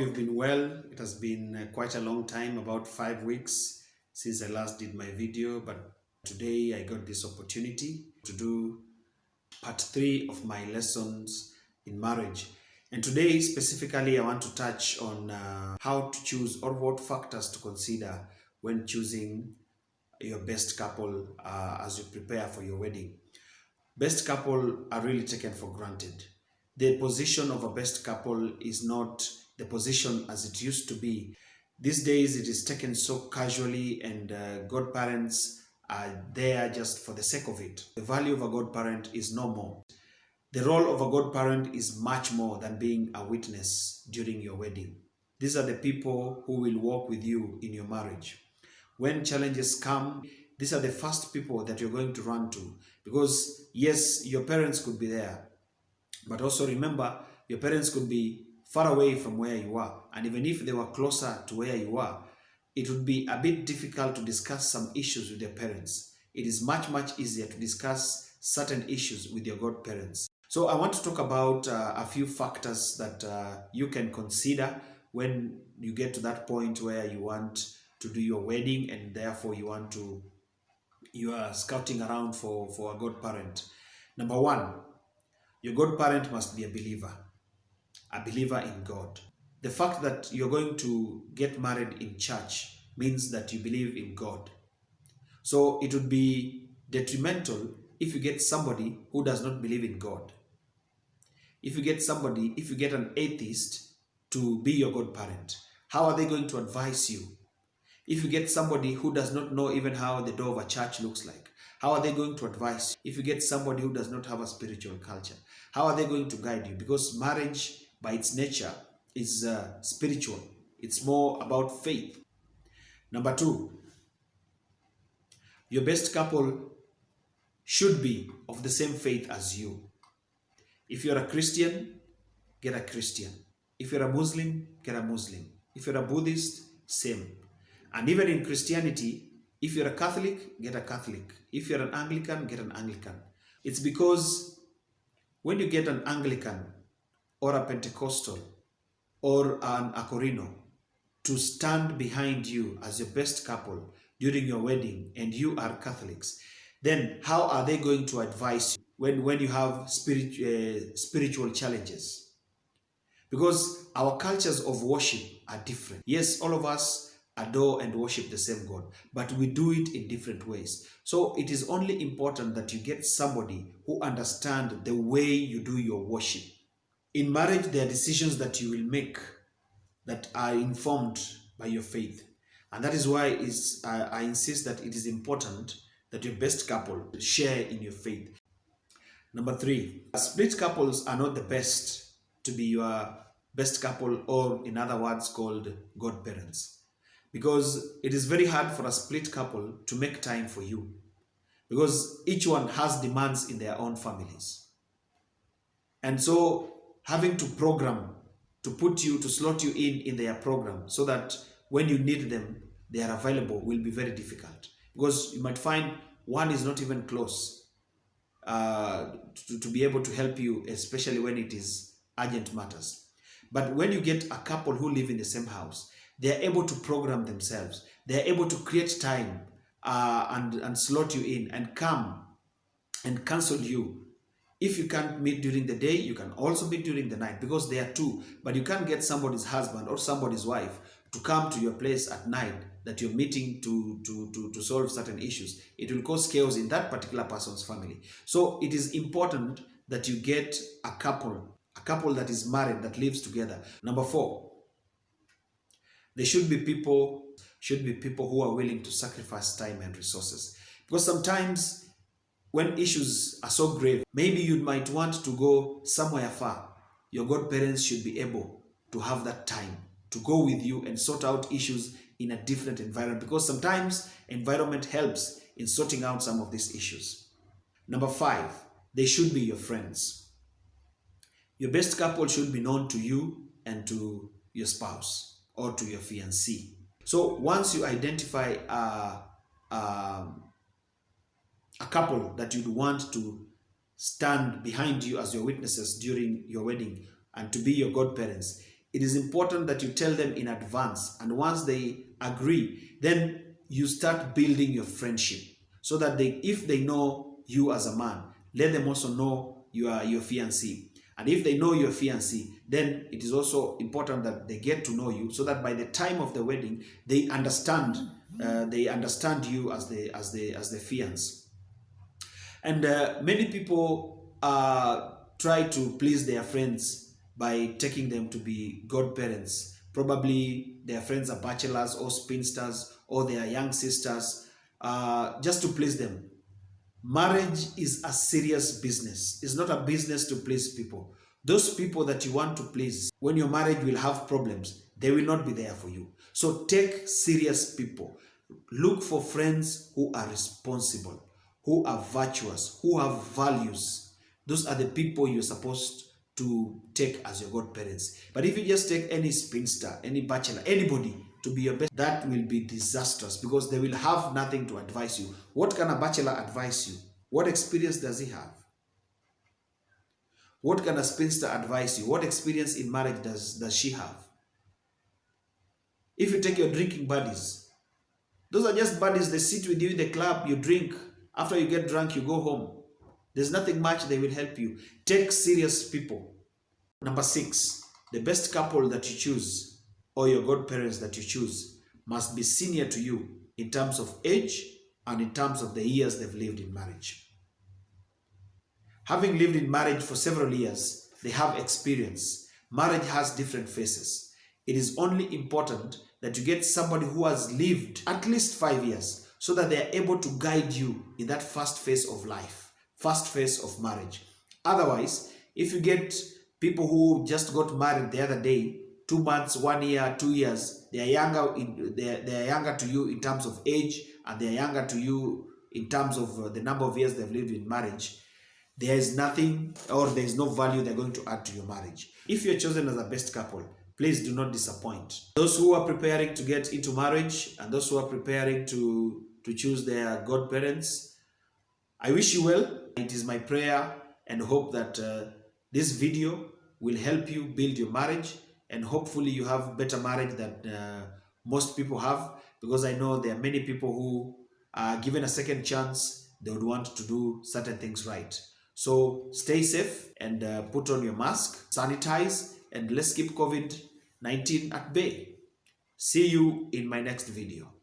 you've been well. It has been quite a long time, about 5 weeks since I last did my video, but today I got this opportunity to do part 3 of my lessons in marriage. And today specifically I want to touch on how to choose or what factors to consider when choosing your best couple as you prepare for your wedding. Best couple are really taken for granted. The position of a best couple is not the position as it used to be. These days it is taken so casually, and godparents are there just for the sake of it. The value of a godparent is no more. The role of a godparent is much more than being a witness during your wedding. These are the people who will walk with you in your marriage. When challenges come, these are the first people that you're going to run to, because yes, your parents could be there, but also remember, your parents could be far away from where you are, and even if they were closer to where you are, it would be a bit difficult to discuss some issues with your parents. It is much easier to discuss certain issues with your godparents. So I want to talk about a few factors that you can consider when you get to that point where you want to do your wedding, and therefore you are scouting around for a godparent. Number one, your godparent must be a believer in God. The fact that you're going to get married in church means that you believe in God. So it would be detrimental if you get somebody who does not believe in God. If you get an atheist to be your godparent, how are they going to advise you? If you get somebody who does not know even how the door of a church looks like, how are they going to advise you? If you get somebody who does not have a spiritual culture, how are they going to guide you? Because marriage, by its nature, is spiritual. It's more about faith. Number two, your best couple should be of the same faith as you. If you're a Christian, get a Christian. If you're a Muslim, get a Muslim. If you're a Buddhist, same. And even in Christianity, if you're a Catholic, get a Catholic. If you're an Anglican, get an Anglican. It's because when you get an Anglican or a Pentecostal or an Acorino to stand behind you as your best couple during your wedding, and you are Catholics, then how are they going to advise you when you have spiritual challenges? Because our cultures of worship are different. Yes, all of us adore and worship the same God, but we do it in different ways. So it is only important that you get somebody who understands the way you do your worship. In marriage, there are decisions that you will make that are informed by your faith. And that is why I insist that it is important that your best couple share in your faith. Number three, split couples are not the best to be your best couple, or in other words called godparents. Because it is very hard for a split couple to make time for you, because each one has demands in their own families. And so having to program to slot you in their program so that when you need them, they are available will be very difficult, because you might find one is not even close to be able to help you, especially when it is urgent matters. But when you get a couple who live in the same house, they are able to program themselves. They are able to create time and slot you in and come and cancel you. If you can't meet during the day, you can also meet during the night, because they are two. But you can't get somebody's husband or somebody's wife to come to your place at night that you're meeting to solve certain issues. It will cause chaos in that particular person's family. So it is important that you get a couple that is married, that lives together. Number four, there should be people who are willing to sacrifice time and resources. Because sometimes when issues are so grave, maybe you might want to go somewhere far. Your godparents should be able to have that time to go with you and sort out issues in a different environment, because sometimes environment helps in sorting out some of these issues. Number five, they should be your friends. Your best couple should be known to you and to your spouse or to your fiancé. So once you identify a couple that you'd want to stand behind you as your witnesses during your wedding and to be your godparents, it is important that you tell them in advance. And once they agree, then you start building your friendship so that if they know you as a man, let them also know you are your fiancé. And if they know your fiancé, then it is also important that they get to know you so that by the time of the wedding, they understand you as the fiancé. And many people try to please their friends by taking them to be godparents. Probably their friends are bachelors or spinsters or they are young sisters, just to please them. Marriage is a serious business. It's not a business to please people. Those people that you want to please, when your marriage will have problems, they will not be there for you. So take serious people. Look for friends who are responsible, who are virtuous, who have values. Those are the people you're supposed to take as your godparents. But if you just take any spinster, any bachelor, anybody to be your best, that will be disastrous because they will have nothing to advise you. What can a bachelor advise you? What experience does he have? What can a spinster advise you? What experience in marriage does she have? If you take your drinking buddies, those are just buddies. They sit with you in the club, you drink. After you get drunk, you go home. There's nothing much they will help you. Take serious people. Number 6, the best couple that you choose or your godparents that you choose must be senior to you in terms of age and in terms of the years they've lived in marriage. Having lived in marriage for several years, they have experience. Marriage has different phases. It is only important that you get somebody who has lived at least 5 years so that they are able to guide you in that first phase of life, first phase of marriage. Otherwise, if you get people who just got married the other day, 2 months, 1 year, 2 years, they are younger to you in terms of age, and they are younger to you in terms of the number of years they've lived in marriage, there is nothing or there is no value they're going to add to your marriage. If you're chosen as a best couple, please do not disappoint. Those who are preparing to get into marriage and those who are preparing to choose their godparents, I wish you well. It is my prayer and hope that this video will help you build your marriage, and hopefully you have better marriage than most people have, because I know there are many people who are given a second chance, they would want to do certain things right. So stay safe and put on your mask, sanitize, and let's keep COVID-19 at bay. See you in my next video.